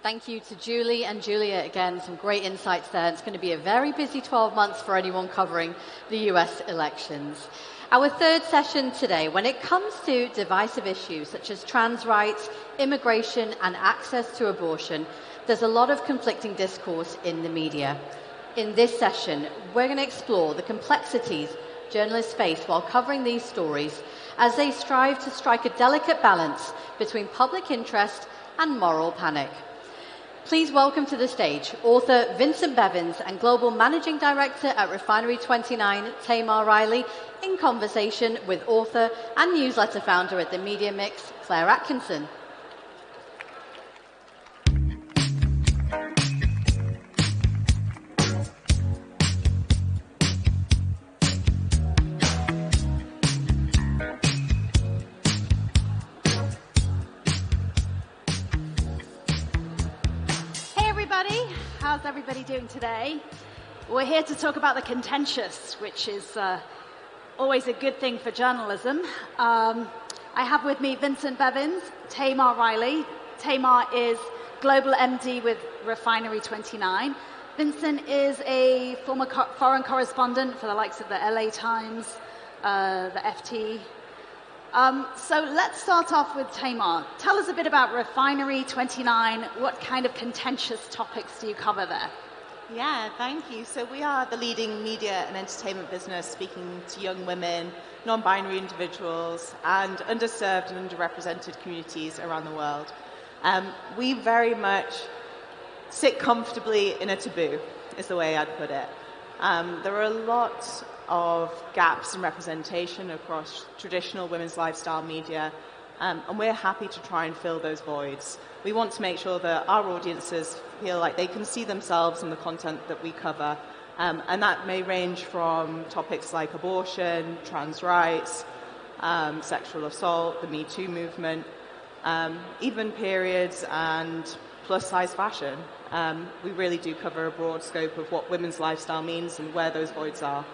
Thank you to Julie and Julia again. Some great insights there. It's going to be a very busy 12 months for anyone covering the US elections. Our third session today, when it comes to divisive issues such as trans rights, immigration and access to abortion, there's a lot of conflicting discourse in the media. In this session, we're going to explore the complexities journalists face while covering these stories as they strive to strike a delicate balance between public interest and moral panic. Please welcome to the stage author Vincent Bevins and Global Managing Director at Refinery 29, Tamar Riley, in conversation with author and newsletter founder at the Media Mix, Claire Atkinson. How's everybody doing today? We're here to talk about the contentious, which is always a good thing for journalism. I have with me Vincent Bevins, Tamar Riley. Tamar is Global MD with Refinery 29. Vincent is a former foreign correspondent for the likes of the LA Times, the FT. So let's start off with Tamar. Tell us a bit about Refinery 29. What kind of contentious topics do you cover there? Yeah, thank you. So we are the leading media and entertainment business speaking to young women, non-binary individuals, and underserved and underrepresented communities around the world. We very much sit comfortably in a taboo, is the way I'd put it. There are a lot of gaps in representation across traditional women's lifestyle media, and we're happy to try and fill those voids. We want to make sure that our audiences feel like they can see themselves in the content that we cover, and that may range from topics like abortion, trans rights, sexual assault, the Me Too movement, even periods and plus-size fashion. We really do cover a broad scope of what women's lifestyle means and where those voids are.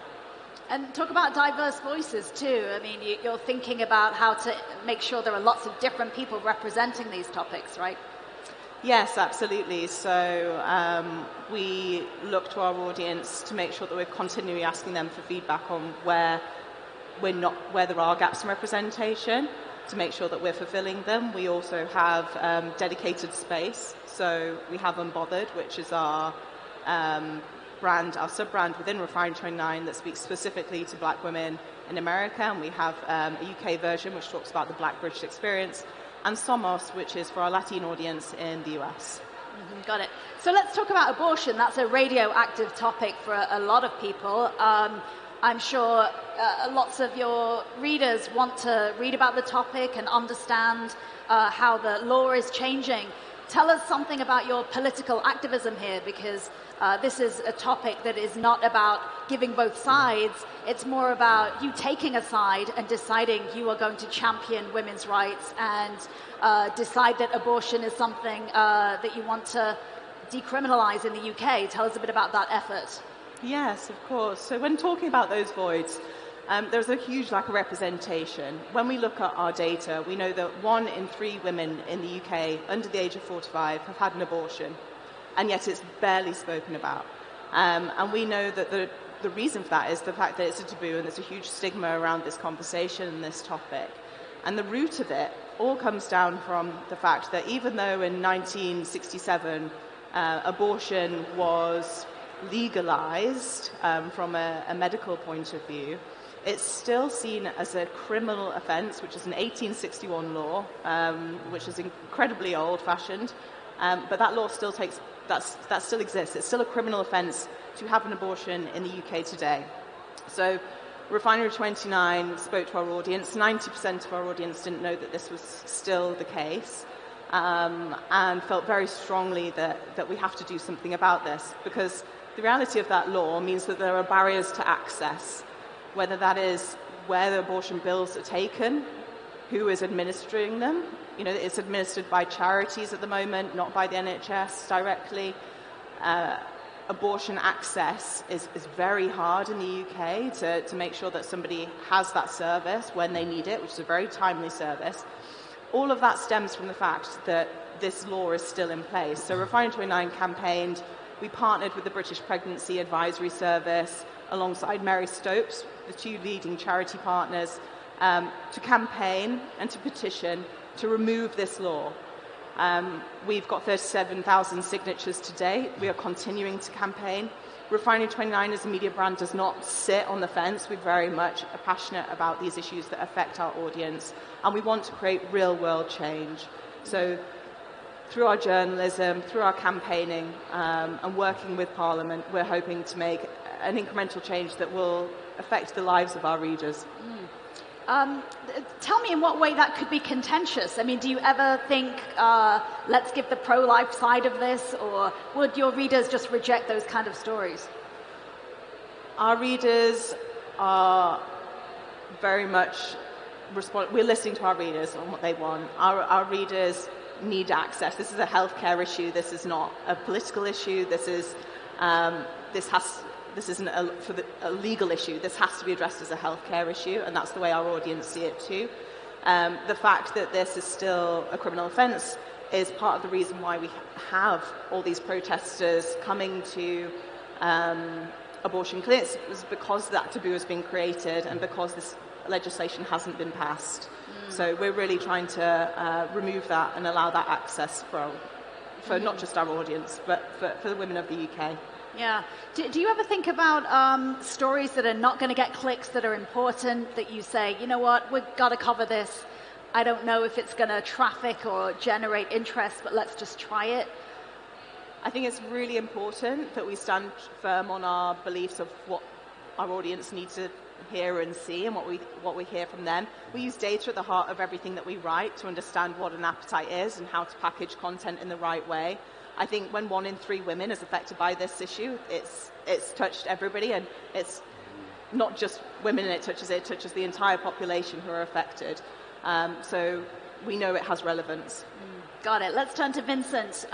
And talk about diverse voices too. I mean, you're thinking about how to make sure there are lots of different people representing these topics, right? Yes, absolutely. So we look to our audience to make sure that we're continually asking them for feedback on where there are gaps in representation, to make sure that we're fulfilling them. We also have dedicated space. So we have Unbothered, which is our brand, our sub-brand within Refinery 29 that speaks specifically to black women in America, and we have a UK version which talks about the black British experience, and Somos, which is for our Latin audience in the US. Got it. So let's talk about abortion. That's a radioactive topic for a lot of people. I'm sure lots of your readers want to read about the topic and understand how the law is changing. Tell us something about your political activism here, because this is a topic that is not about giving both sides. It's more about you taking a side and deciding you are going to champion women's rights and decide that abortion is something that you want to decriminalize in the UK. Tell us a bit about that effort. Yes, of course. So when talking about those voids, there's a huge lack of representation. When we look at our data, we know that 1 in 3 women in the UK under the age of 45 have had an abortion, and yet it's barely spoken about. And we know that the reason for that is the fact that it's a taboo and there's a huge stigma around this conversation and this topic. And the root of it all comes down from the fact that even though in 1967 abortion was legalized from a medical point of view, it's still seen as a criminal offence, which is an 1861 law, which is incredibly old-fashioned, but that law still that still exists. It's still a criminal offence to have an abortion in the UK today. So Refinery 29 spoke to our audience. 90% of our audience didn't know that this was still the case, and felt very strongly that we have to do something about this, because the reality of that law means that there are barriers to access, whether that is where the abortion bills are taken, who is administering them. You know, it's administered by charities at the moment, not by the NHS directly. Abortion access is very hard in the UK to make sure that somebody has that service when they need it, which is a very timely service. All of that stems from the fact that this law is still in place. So Refinery 29 campaigned. We partnered with the British Pregnancy Advisory Service alongside Mary Stopes, the two leading charity partners, to campaign and to petition to remove this law. We've got 37,000 signatures to date. We are continuing to campaign. Refinery 29 as a media brand does not sit on the fence. We very much are passionate about these issues that affect our audience, and we want to create real-world change. So through our journalism, through our campaigning, and working with Parliament, we're hoping to make an incremental change that will affect the lives of our readers. Tell me in what way that could be contentious. I mean, do you ever think, let's give the pro-life side of this, or would your readers just reject those kind of stories? Our readers are very much we're listening to our readers on what they want. Our readers need access. This is a healthcare issue. This is not a political issue. This isn't a legal issue. This has to be addressed as a healthcare issue, and that's the way our audience see it too. The fact that this is still a criminal offence is part of the reason why we have all these protesters coming to abortion clinics, is because that taboo has been created and because this legislation hasn't been passed. So we're really trying to remove that and allow that access for not just our audience, but for the women of the UK. Yeah. Do you ever think about stories that are not going to get clicks, that are important, that you say, you know what, we've got to cover this. I don't know if it's going to traffic or generate interest, but let's just try it? I think it's really important that we stand firm on our beliefs of what our audience needs to hear and see, and what we hear from them. We use data at the heart of everything that we write to understand what an appetite is and how to package content in the right way. I think when 1 in 3 women is affected by this issue, it's touched everybody, and it's not just women it touches the entire population who are affected. So we know it has relevance. Got it. Let's turn to Vincent.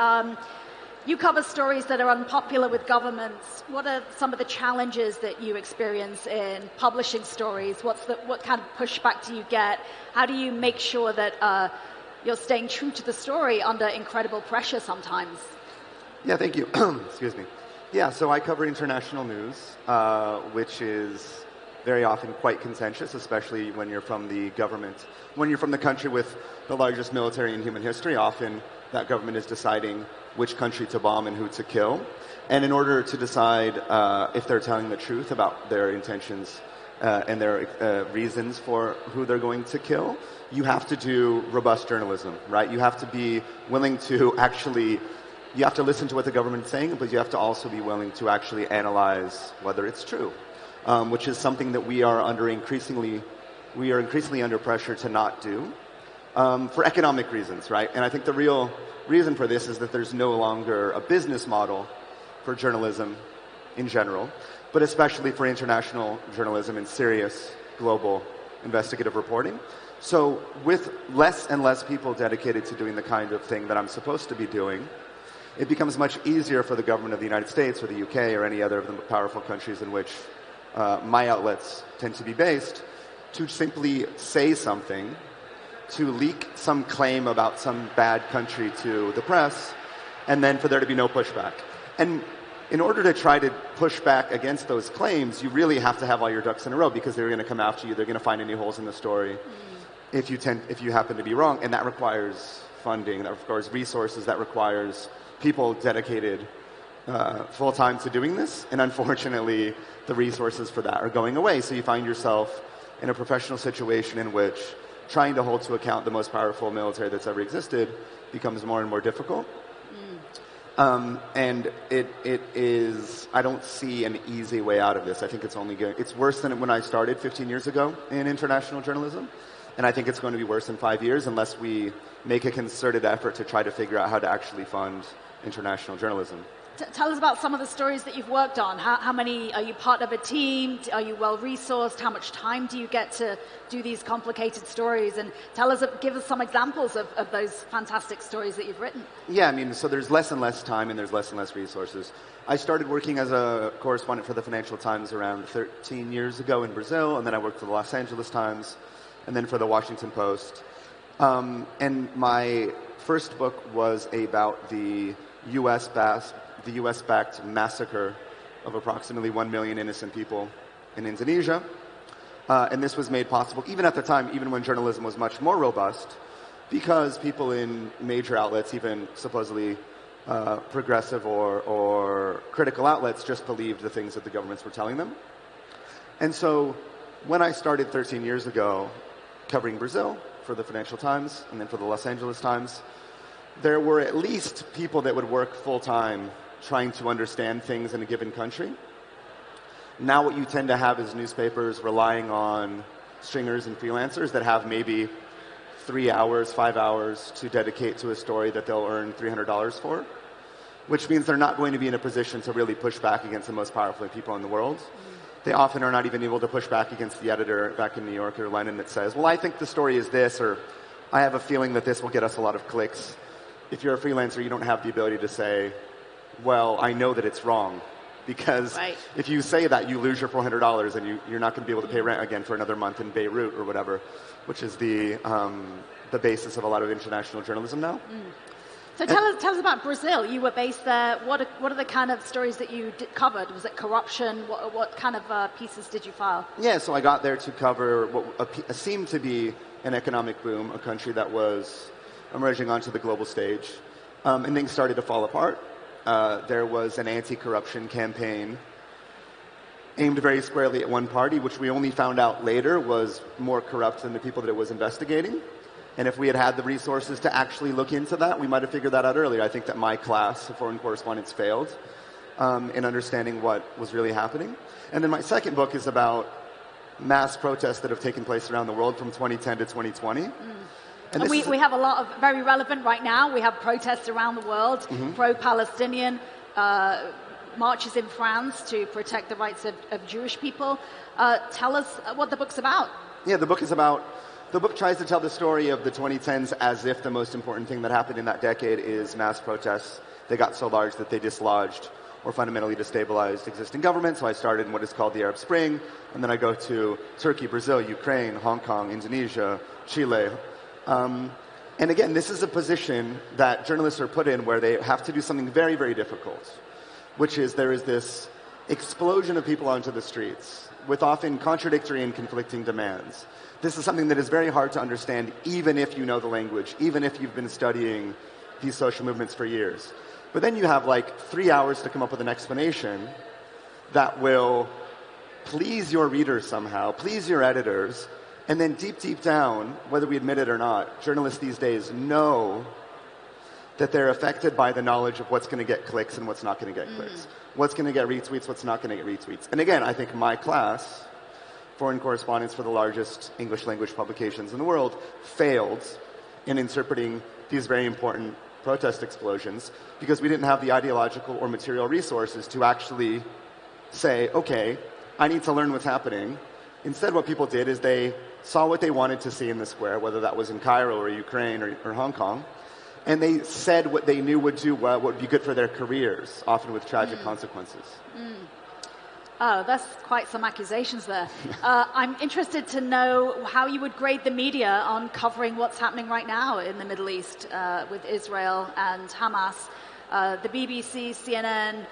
You cover stories that are unpopular with governments. What are some of the challenges that you experience in publishing stories? What kind of pushback do you get? How do you make sure that you're staying true to the story under incredible pressure sometimes? Yeah, thank you. Excuse me. Yeah, so I cover international news, which is very often quite contentious, especially when you're from the government. When you're from the country with the largest military in human history, often that government is deciding which country to bomb and who to kill. And in order to decide if they're telling the truth about their intentions and their reasons for who they're going to kill, you have to do robust journalism, right? You have to be willing to you have to listen to what the government is saying, but you have to also be willing to actually analyze whether it's true, which is something that we are increasingly under pressure to not do for economic reasons, right? And I think the real reason for this is that there's no longer a business model for journalism in general, but especially for international journalism and serious global investigative reporting. So with less and less people dedicated to doing the kind of thing that I'm supposed to be doing, it becomes much easier for the government of the United States or the UK or any other of the powerful countries in which my outlets tend to be based to simply say something, to leak some claim about some bad country to the press, and then for there to be no pushback. And in order to try to push back against those claims, you really have to have all your ducks in a row, because they're going to come after you. They're going to find any holes in the story if you happen to be wrong. And that requires funding, that requires resources, that requires people dedicated full-time to doing this. And unfortunately, the resources for that are going away. So you find yourself in a professional situation in which trying to hold to account the most powerful military that's ever existed becomes more and more difficult. And it is, I don't see an easy way out of this. I think it's worse than when I started 15 years ago in international journalism. And I think it's going to be worse in 5 years unless we make a concerted effort to try to figure out how to actually fund international journalism. Tell us about some of the stories that you've worked on. How many, are you part of a team? Are you well-resourced? How much time do you get to do these complicated stories? And give us some examples of those fantastic stories that you've written. Yeah, I mean, so there's less and less time and there's less and less resources. I started working as a correspondent for the Financial Times around 13 years ago in Brazil, and then I worked for the Los Angeles Times, and then for the Washington Post. And my first book was about the U.S.-backed massacre of approximately 1 million innocent people in Indonesia. And this was made possible, even at the time, even when journalism was much more robust, because people in major outlets, even supposedly progressive or critical outlets, just believed the things that the governments were telling them. And so when I started 13 years ago covering Brazil for the Financial Times and then for the Los Angeles Times, there were at least people that would work full-time trying to understand things in a given country. Now what you tend to have is newspapers relying on stringers and freelancers that have maybe 3 hours, 5 hours to dedicate to a story that they'll earn $300 for, which means they're not going to be in a position to really push back against the most powerful people in the world. They often are not even able to push back against the editor back in New York or London that says, well, I think the story is this, or I have a feeling that this will get us a lot of clicks. If you're a freelancer, you don't have the ability to say, well, I know that it's wrong. Because if you say that, you lose your $400 and you're not going to be able to pay rent again for another month in Beirut or whatever, which is the basis of a lot of international journalism now. So tell us about Brazil. You were based there. What are the kind of stories that you covered? Was it corruption? What kind of pieces did you file? Yeah, so I got there to cover what seemed to be an economic boom, a country that was emerging onto the global stage, and things started to fall apart. There was an anti-corruption campaign aimed very squarely at one party, which we only found out later was more corrupt than the people that it was investigating. And if we had had the resources to actually look into that, we might have figured that out earlier. I think that my class of foreign correspondence failed in understanding what was really happening. And then my second book is about mass protests that have taken place around the world from 2010 to 2020. And we have a lot of very relevant right now. We have protests around the world, pro-Palestinian, marches in France to protect the rights of Jewish people. Tell us what the book's about. Yeah, the book tries to tell the story of the 2010s as if the most important thing that happened in that decade is mass protests. They got so large that they dislodged or fundamentally destabilized existing governments. So I started in what is called the Arab Spring, and then I go to Turkey, Brazil, Ukraine, Hong Kong, Indonesia, Chile. And again, this is a position that journalists are put in where they have to do something very, very difficult, which is there is this explosion of people onto the streets with often contradictory and conflicting demands. This is something that is very hard to understand, even if you know the language, even if you've been studying these social movements for years. But then you have like 3 hours to come up with an explanation that will please your readers somehow, please your editors, and then deep, deep down, whether we admit it or not, journalists these days know that they're affected by the knowledge of what's going to get clicks and what's not going to get clicks. What's going to get retweets, what's not going to get retweets. And again, I think my class, foreign correspondence for the largest English language publications in the world, failed in interpreting these very important protest explosions because we didn't have the ideological or material resources to actually say, okay, I need to learn what's happening. Instead, what people did is they saw what they wanted to see in the square, whether that was in Cairo or Ukraine or Hong Kong, and they said what they knew would do well, what would be good for their careers, often with tragic consequences. Oh, that's quite some accusations there. I'm interested to know how you would grade the media on covering what's happening right now in the Middle East with Israel and Hamas. The BBC, CNN,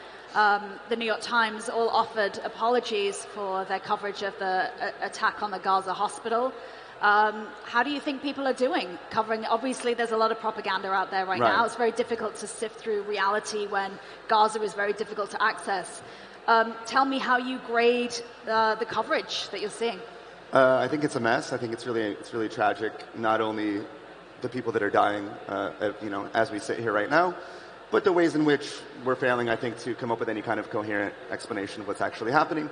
the New York Times all offered apologies for their coverage of the attack on the Gaza hospital. How do you think people are doing covering? Obviously, there's a lot of propaganda out there right now. It's very difficult to sift through reality when Gaza is very difficult to access. Tell me how you grade the coverage that you're seeing. I think it's a mess. I think it's really tragic. Not only the people that are dying, as we sit here right now, but the ways in which we're failing, I think, to come up with any kind of coherent explanation of what's actually happening.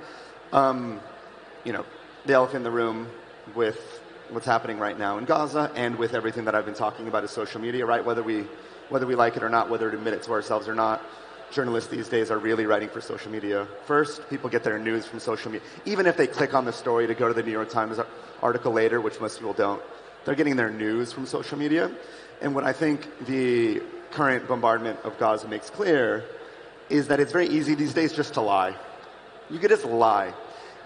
The elephant in the room with what's happening right now in Gaza and with everything that I've been talking about is social media, right? Whether we like it or not, whether to admit it to ourselves or not, journalists these days are really writing for social media first. People get their news from social media. Even if they click on the story to go to the New York Times article later, which most people don't, they're getting their news from social media. And what I think the current bombardment of Gaza makes clear is that it's very easy these days just to lie. You could just lie.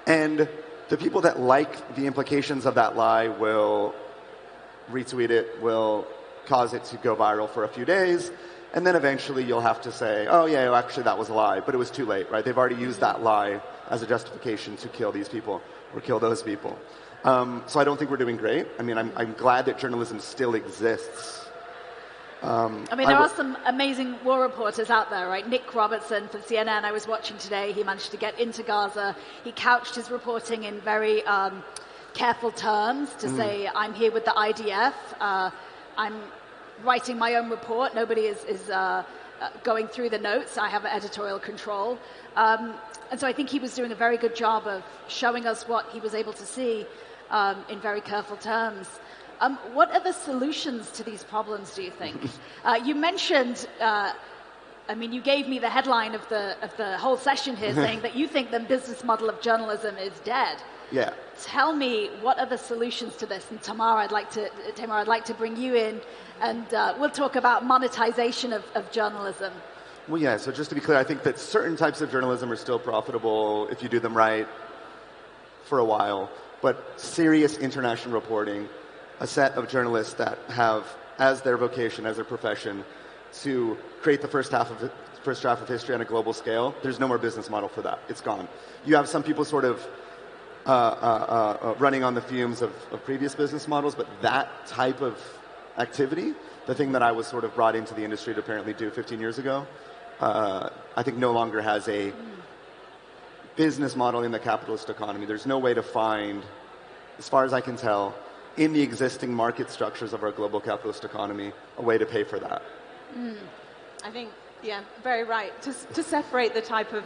And the people that like the implications of that lie will retweet it, will cause it to go viral for a few days, and then eventually you'll have to say, oh yeah, well, actually that was a lie, but it was too late, right? They've already used that lie as a justification to kill these people or kill those people. So I don't think we're doing great. I mean, I'm glad that journalism still exists. I mean, there are some amazing war reporters out there, right? Nick Robertson from CNN, I was watching today. He managed to get into Gaza. He couched his reporting in very careful terms to say, I'm here with the IDF. I'm writing my own report. Nobody is going through the notes. I have editorial control. And so I think he was doing a very good job of showing us what he was able to see in very careful terms. What are the solutions to these problems, do you think? You mentioned, I mean, you gave me the headline of the whole session here saying that you think the business model of journalism is dead. Yeah. Tell me, what are the solutions to this? And Tamar, I'd like to bring you in, and we'll talk about monetization of journalism. Well, yeah, so just to be clear, I think that certain types of journalism are still profitable if you do them right for a while, but serious international reporting, a set of journalists that have as their vocation, as their profession, to create the first draft of history on a global scale, there's no more business model for that. It's gone. You have some people sort of running on the fumes of previous business models, but that type of activity, the thing that I was sort of brought into the industry to apparently do 15 years ago, I think no longer has a business model in the capitalist economy. There's no way to find, as far as I can tell, in the existing market structures of our global capitalist economy, a way to pay for that. I think, yeah, very right. To separate the type of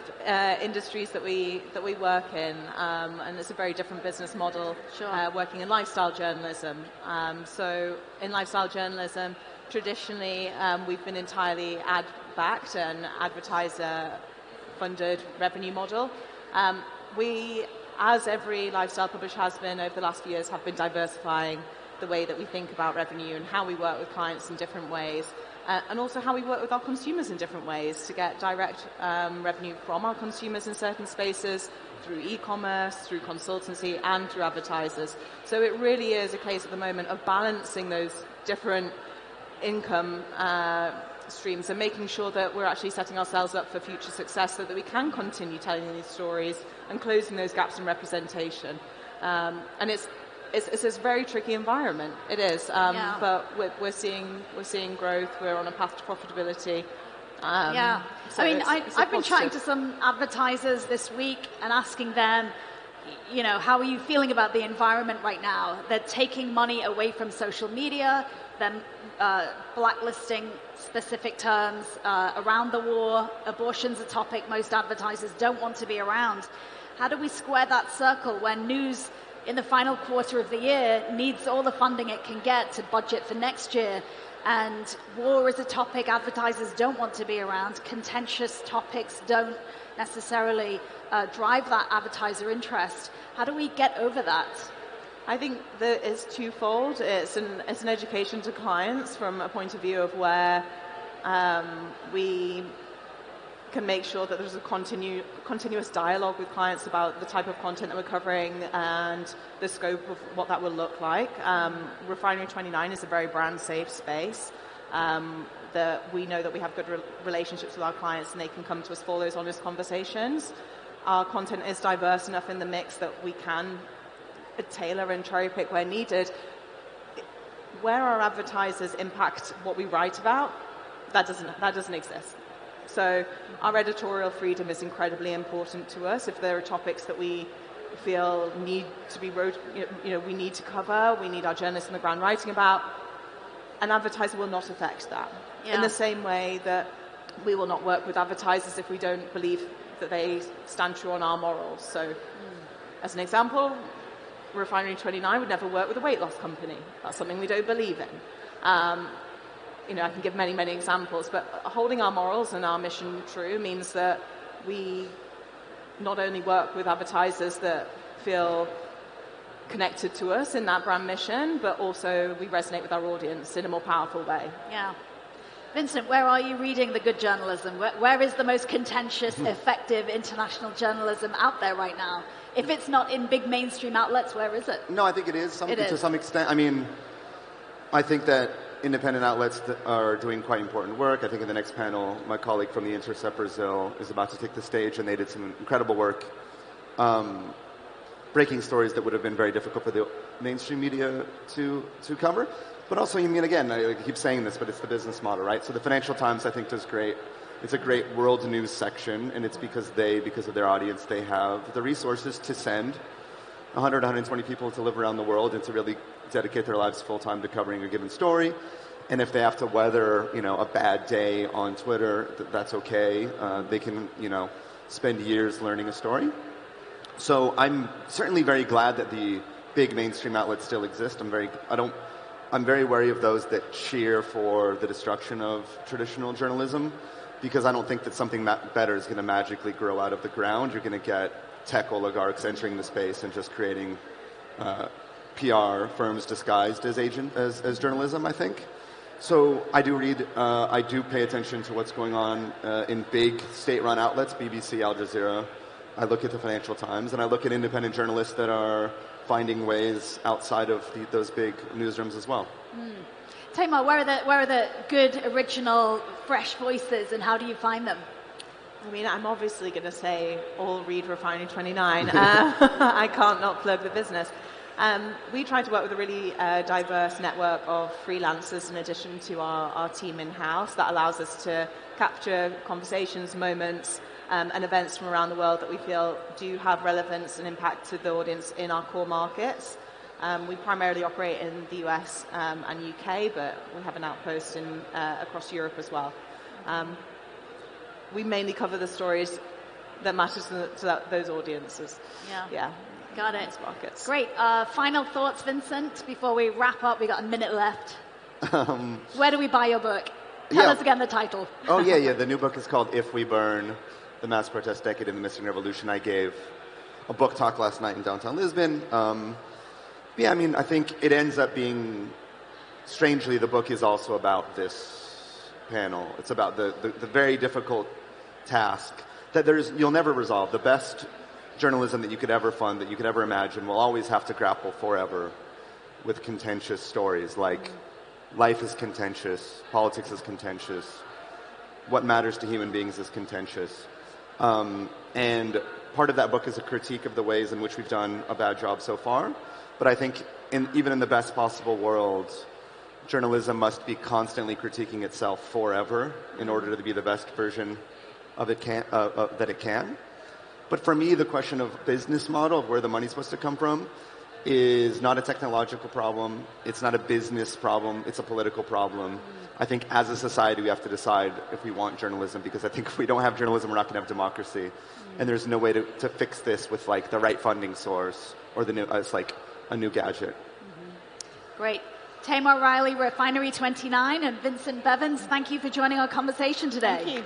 industries that we work in, and it's a very different business model. Sure. Working in lifestyle journalism. So in lifestyle journalism, traditionally we've been entirely ad-backed and advertiser-funded revenue model. We, as every lifestyle publisher has been over the last few years, have been diversifying the way that we think about revenue and how we work with clients in different ways, and also how we work with our consumers in different ways to get direct revenue from our consumers in certain spaces, through e-commerce, through consultancy, and through advertisers. So it really is a case at the moment of balancing those different income streams and making sure that we're actually setting ourselves up for future success so that we can continue telling these stories and closing those gaps in representation. And it's a very tricky environment. It is, but we're seeing growth. We're on a path to profitability. So I mean, I've been chatting to some advertisers this week and asking them, you know, how are you feeling about the environment right now? They're taking money away from social media, then blacklisting specific terms around the war. Abortion's a topic most advertisers don't want to be around. How do we square that circle when news in the final quarter of the year needs all the funding it can get to budget for next year, and war is a topic advertisers don't want to be around? Contentious topics don't necessarily drive that advertiser interest. How do we get over that? I think that it's twofold. It's an education to clients from a point of view of where we can make sure that there's a continuous dialogue with clients about the type of content that we're covering and the scope of what that will look like. Refinery 29 is a very brand safe space. That we know that we have good relationships with our clients and they can come to us for those honest conversations. Our content is diverse enough in the mix that we can tailor and cherry pick where needed. Where our advertisers impact what we write about, that doesn't exist. So our editorial freedom is incredibly important to us. If there are topics that we feel need to be we need to cover, we need our journalists on the ground writing about, an advertiser will not affect that. Yeah. In the same way that we will not work with advertisers if we don't believe that they stand true on our morals. So as an example, Refinery 29 would never work with a weight loss company. That's something we don't believe in. I can give many, many examples, but holding our morals and our mission true means that we not only work with advertisers that feel connected to us in that brand mission, but also we resonate with our audience in a more powerful way. Yeah. Vincent, where are you reading the good journalism? Where is the most contentious, effective international journalism out there right now? If it's not in big mainstream outlets, where is it? No, I think it is to some extent. I mean, I think that independent outlets that are doing quite important work. I think in the next panel, my colleague from the Intercept Brazil is about to take the stage, and they did some incredible work breaking stories that would have been very difficult for the mainstream media to cover. But also, I mean, again, I keep saying this, but it's the business model, right? So the Financial Times, I think, does great. It's a great world news section, and it's because of their audience, they have the resources to send 100, 120 people to live around the world and to really dedicate their lives full-time to covering a given story. And if they have to weather, a bad day on Twitter, that's okay. They can, spend years learning a story. So I'm certainly very glad that the big mainstream outlets still exist. I'm very wary of those that cheer for the destruction of traditional journalism, because I don't think that something better is going to magically grow out of the ground. You're going to get tech oligarchs entering the space and just creating PR firms disguised as journalism, I think. So I do I do pay attention to what's going on in big state-run outlets, BBC, Al Jazeera. I look at the Financial Times, and I look at independent journalists that are finding ways outside of those big newsrooms as well. Tamar, where are the good, original, fresh voices, and how do you find them? I mean, I'm obviously going to say all read Refinery 29. I can't not plug the business. We try to work with a really diverse network of freelancers in addition to our team in-house. That allows us to capture conversations, moments, and events from around the world that we feel do have relevance and impact to the audience in our core markets. We primarily operate in the US and UK, but we have an outpost across Europe as well. We mainly cover the stories that matter to those audiences. Yeah. Got it. Markets. Great. Final thoughts, Vincent, before we wrap up. We got a minute left. Where do we buy your book? Tell us again the title. Oh, yeah. The new book is called If We Burn, The Mass Protest Decade and the Missing Revolution. I gave a book talk last night in downtown Lisbon. I think it ends up being, strangely, the book is also about this panel. It's about the very difficult task that you'll never resolve. The best journalism that you could ever fund, that you could ever imagine, will always have to grapple forever with contentious stories like life is contentious, politics is contentious, what matters to human beings is contentious. And part of that book is a critique of the ways in which we've done a bad job so far. But I think even in the best possible world, journalism must be constantly critiquing itself forever in order to be the best version of it that it can. But for me, the question of business model, of where the money's supposed to come from, is not a technological problem. It's not a business problem. It's a political problem. I think as a society, we have to decide if we want journalism, because I think if we don't have journalism, we're not going to have democracy. And there's no way to fix this with like the right funding source or it's like a new gadget. Great. Tamar Riley, Refinery 29, and Vincent Bevins, thank you for joining our conversation today. Thank you.